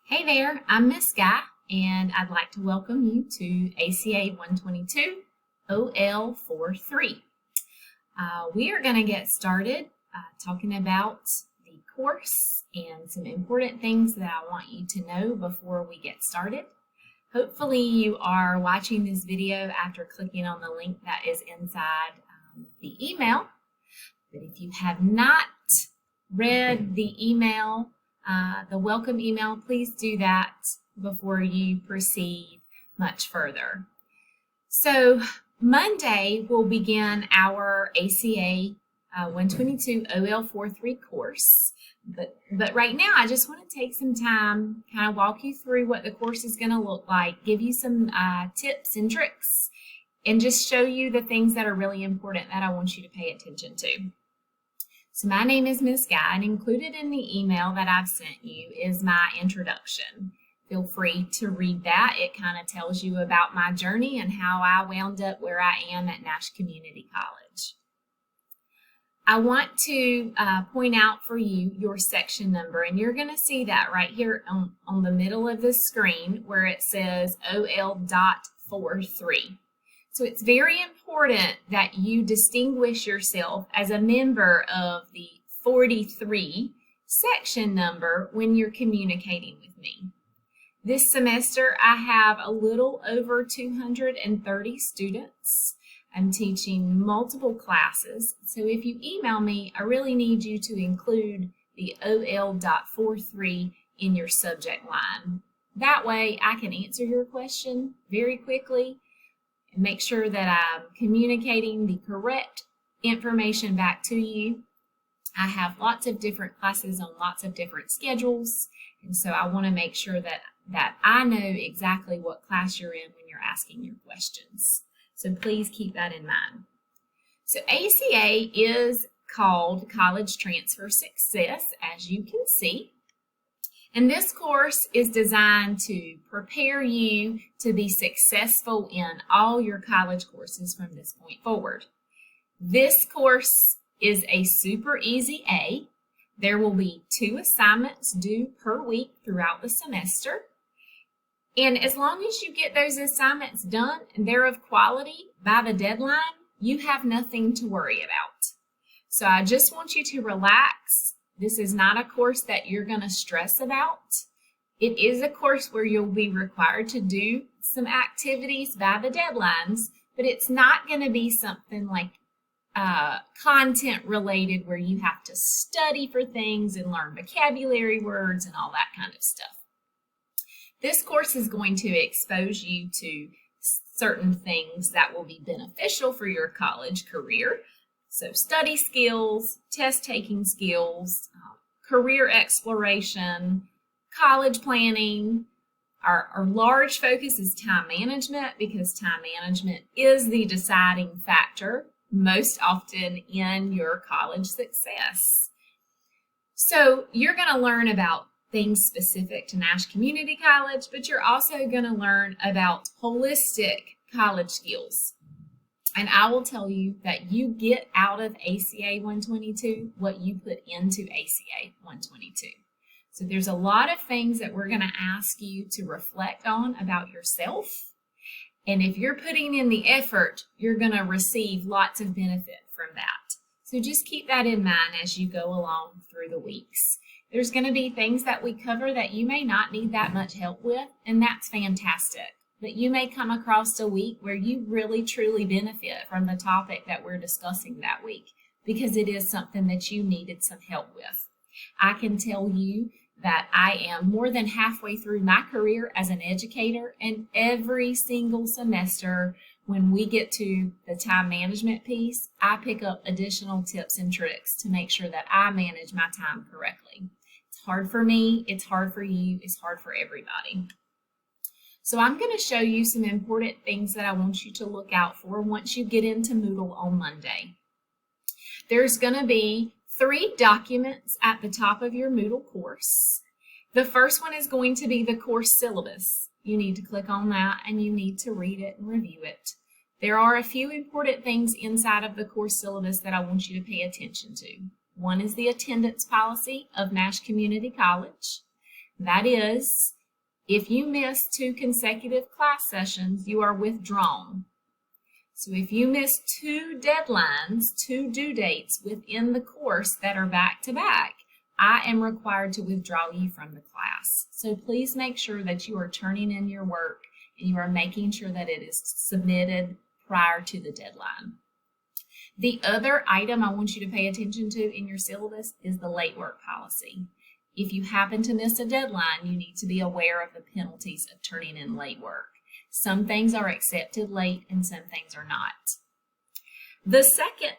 Hey there, I'm Miss Guy, and I'd like to welcome you to ACA 122 OL 43. We are going to get started talking about the course and some important things that I want you to know before we get started. Hopefully you are watching this video after clicking on the link that is inside the email. But if you have not read the email, the welcome email, please do that before you proceed much further. So Monday we'll begin our ACA 122 OL 43 course. But right now I just want to take some time, kind of walk you through what the course is going to look like, give you some tips and tricks, and just show you the things that are really important that I want you to pay attention to. So my name is Miss Guy, and included in the email that I've sent you is my introduction. Feel free to read that. It kind of tells you about my journey and how I wound up where I am at Nash Community College. I want to point out for you your section number, and you're going to see that right here on the middle of the screen where it says OL.43. So it's very important that you distinguish yourself as a member of the 43 section number when you're communicating with me. This semester I have a little over 230 students. I'm teaching multiple classes, so if you email me, I really need you to include the OL.43 in your subject line. That way I can answer your question very quickly and make sure that I'm communicating the correct information back to you. I have lots of different classes on lots of different schedules, and so I want to make sure that I know exactly what class you're in when you're asking your questions. So please keep that in mind. So ACA is called College Transfer Success, as you can see. And this course is designed to prepare you to be successful in all your college courses from this point forward. This course is a super easy A. There will be 2 assignments due per week throughout the semester. And as long as you get those assignments done and they're of quality by the deadline, you have nothing to worry about. So I just want you to relax. This is not a course that you're going to stress about. It is a course where you'll be required to do some activities by the deadlines, but it's not going to be something like content related where you have to study for things and learn vocabulary words and all that kind of stuff. This course is going to expose you to certain things that will be beneficial for your college career. So study skills, test-taking skills, career exploration, college planning. Our large focus is time management, because time management is the deciding factor most often in your college success. So you're going to learn about things specific to Nash Community College, but you're also going to learn about holistic college skills. And I will tell you that you get out of ACA 122 what you put into ACA 122. So there's a lot of things that we're going to ask you to reflect on about yourself. And if you're putting in the effort, you're going to receive lots of benefit from that. So just keep that in mind as you go along through the weeks. There's going to be things that we cover that you may not need that much help with, and that's fantastic. But you may come across a week where you really truly benefit from the topic that we're discussing that week, because it is something that you needed some help with. I can tell you that I am more than halfway through my career as an educator, and every single semester when we get to the time management piece, I pick up additional tips and tricks to make sure that I manage my time correctly. It's hard for me, it's hard for you, it's hard for everybody. So I'm going to show you some important things that I want you to look out for once you get into Moodle on Monday. There's going to be 3 documents at the top of your Moodle course. The first one is going to be the course syllabus. You need to click on that and you need to read it and review it. There are a few important things inside of the course syllabus that I want you to pay attention to. One is the attendance policy of Nash Community College. That is, If you miss 2 consecutive class sessions, you are withdrawn. So if you miss 2 deadlines, 2 due dates within the course that are back to back, I am required to withdraw you from the class. So please make sure that you are turning in your work and you are making sure that it is submitted prior to the deadline. The other item I want you to pay attention to in your syllabus is the late work policy. If you happen to miss a deadline, you need to be aware of the penalties of turning in late work. Some things are accepted late and some things are not. The second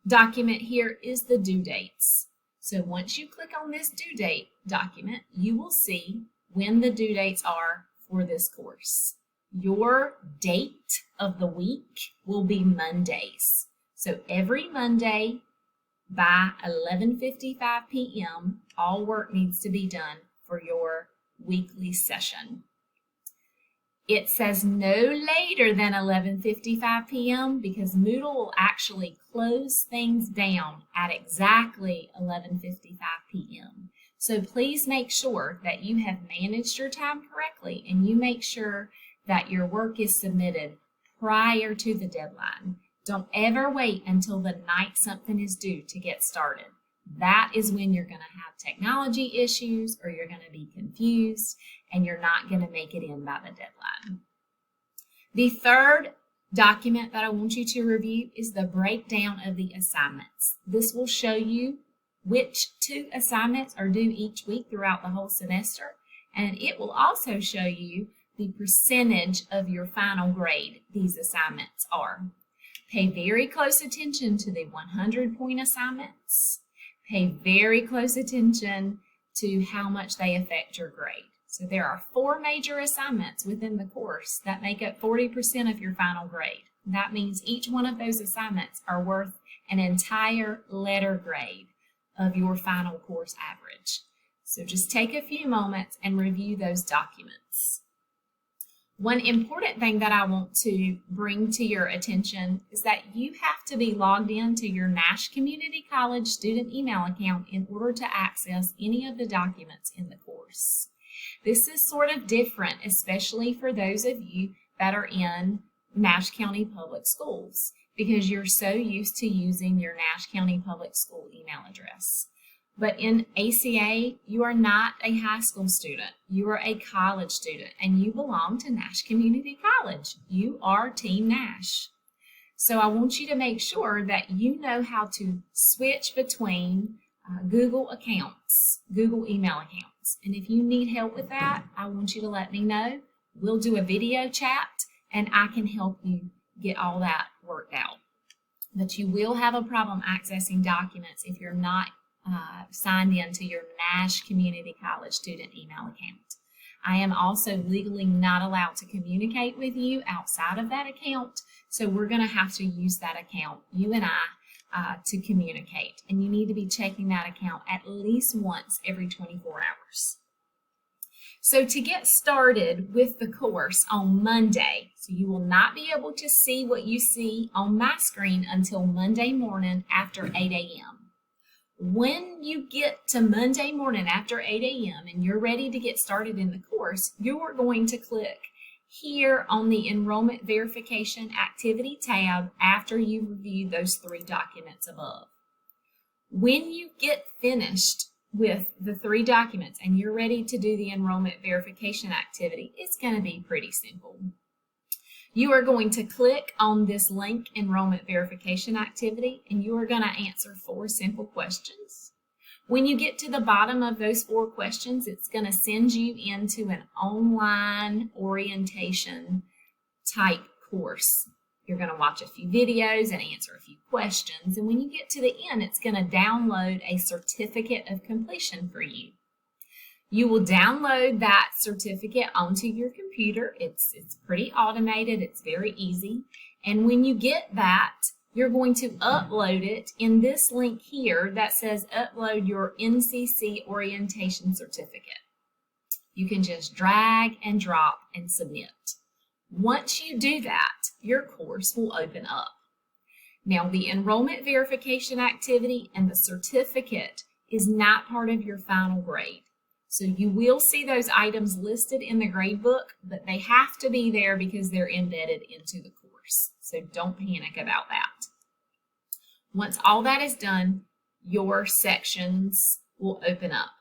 document here is the due dates. So once you click on this due date document, you will see when the due dates are for this course. Your date of the week will be Mondays. So every Monday by 11:55 p.m., all work needs to be done for your weekly session. It says no later than 11:55 p.m. because Moodle will actually close things down at exactly 11:55 p.m. So please make sure that you have managed your time correctly and you make sure that your work is submitted prior to the deadline. Don't ever wait until the night something is due to get started. That is when you're going to have technology issues or you're going to be confused and you're not going to make it in by the deadline. The third document that I want you to review is the breakdown of the assignments. This will show you which 2 assignments are due each week throughout the whole semester, and it will also show you the percentage of your final grade these assignments are. Pay very close attention to the 100-point assignments. Pay very close attention to how much they affect your grade. So there are 4 major assignments within the course that make up 40% of your final grade. That means each one of those assignments are worth an entire letter grade of your final course average. So just take a few moments and review those documents. One important thing that I want to bring to your attention is that you have to be logged into your Nash Community College student email account in order to access any of the documents in the course. This is sort of different, especially for those of you that are in Nash County Public Schools, because you're so used to using your Nash County Public School email address. But in ACA, you are not a high school student. You are a college student, and you belong to Nash Community College. You are Team Nash. So I want you to make sure that you know how to switch between Google accounts, Google email accounts. And if you need help with that, I want you to let me know. We'll do a video chat, and I can help you get all that worked out. But you will have a problem accessing documents if you're not signed into your Nash Community College student email account. I am also legally not allowed to communicate with you outside of that account, so we're going to have to use that account, you and I, to communicate. And you need to be checking that account at least once every 24 hours. So to get started with the course on Monday, so you will not be able to see what you see on my screen until Monday morning after 8 a.m. When you get to Monday morning after 8 a.m. and you're ready to get started in the course, you're going to click here on the Enrollment Verification Activity tab after you've reviewed those 3 documents above. When you get finished with the 3 documents and you're ready to do the Enrollment Verification Activity, it's going to be pretty simple. You are going to click on this link, Enrollment Verification Activity, and you are going to answer 4 simple questions. When you get to the bottom of those 4 questions, it's going to send you into an online orientation type course. You're going to watch a few videos and answer a few questions, and when you get to the end, it's going to download a certificate of completion for you. You will download that certificate onto your computer. It's pretty automated. It's very easy. And when you get that, you're going to upload it in this link here that says upload your NCC orientation certificate. You can just drag and drop and submit. Once you do that, your course will open up. Now, the enrollment verification activity and the certificate is not part of your final grade. So you will see those items listed in the grade book, but they have to be there because they're embedded into the course. So don't panic about that. Once all that is done, your sections will open up.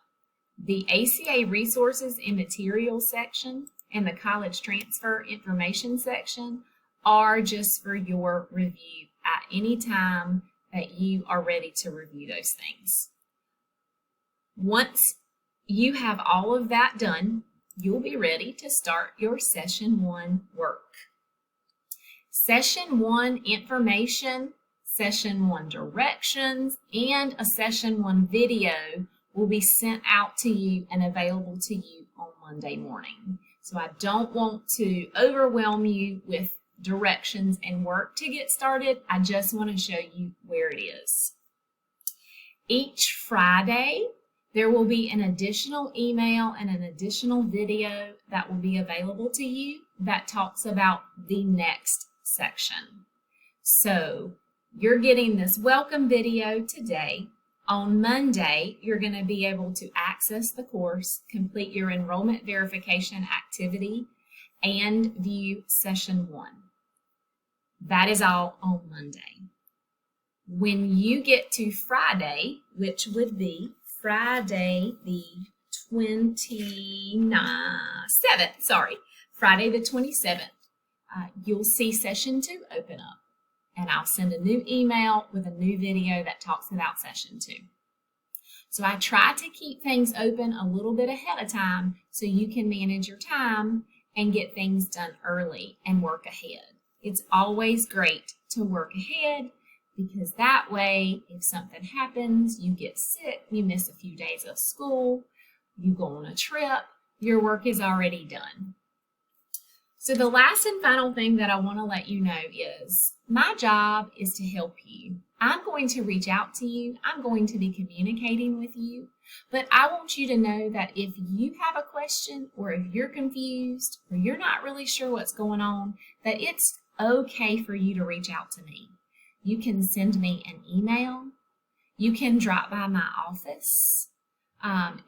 The ACA Resources and Materials section and the College Transfer Information section are just for your review at any time that you are ready to review those things. Once you have all of that done, you'll be ready to start your Session 1 work. Session 1 information, Session 1 directions, and a Session 1 video will be sent out to you and available to you on Monday morning. So I don't want to overwhelm you with directions and work to get started. I just want to show you where it is. Each Friday, there will be an additional email and an additional video that will be available to you that talks about the next section. So you're getting this welcome video today. On Monday, you're going to be able to access the course, complete your enrollment verification activity, and view Session 1. That is all on Monday. When you get to Friday, which would be Friday the 27th, Friday the 27th, you'll see Session 2 open up. And I'll send a new email with a new video that talks about Session 2. So I try to keep things open a little bit ahead of time so you can manage your time and get things done early and work ahead. It's always great to work ahead because that way, if something happens, you get sick, you miss a few days of school, you go on a trip, your work is already done. So the last and final thing that I want to let you know is my job is to help you. I'm going to reach out to you. I'm going to be communicating with you. But I want you to know that if you have a question or if you're confused or you're not really sure what's going on, that it's okay for you to reach out to me. You can send me an email. You can drop by my office.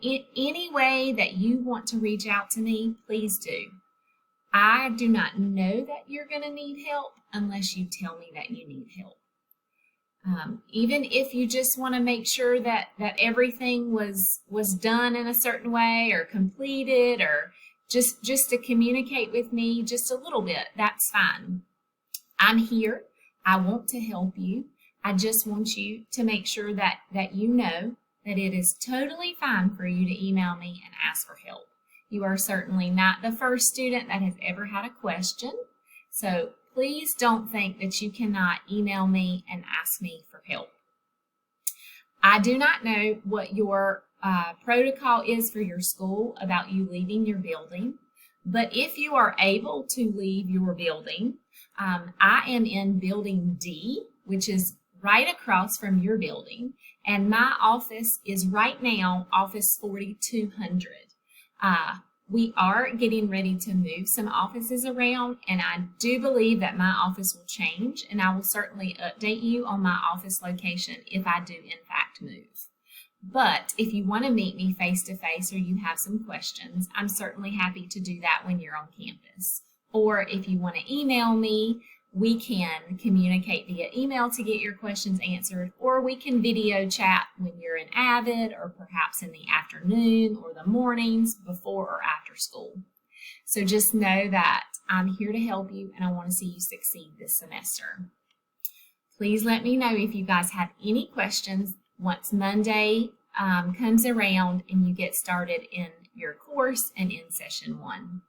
In any way that you want to reach out to me, please do. I do not know that you're going to need help unless you tell me that you need help. Even if you just want to make sure that everything was done in a certain way or completed or just to communicate with me just a little bit, that's fine. I'm here. I want to help you. I just want you to make sure that you know that it is totally fine for you to email me and ask for help. You are certainly not the first student that has ever had a question, so please don't think that you cannot email me and ask me for help. I do not know what your protocol is for your school about you leaving your building, but if you are able to leave your building, I am in Building D, which is right across from your building, and my office is right now Office 4200. We are getting ready to move some offices around, and I do believe that my office will change, and I will certainly update you on my office location if I do in fact move. But if you want to meet me face-to-face or you have some questions, I'm certainly happy to do that when you're on campus. Or if you want to email me, we can communicate via email to get your questions answered, or we can video chat when you're in Avid or perhaps in the afternoon or the mornings before or after school. So just know that I'm here to help you and I want to see you succeed this semester. Please let me know if you guys have any questions once Monday comes around and you get started in your course and in Session 1.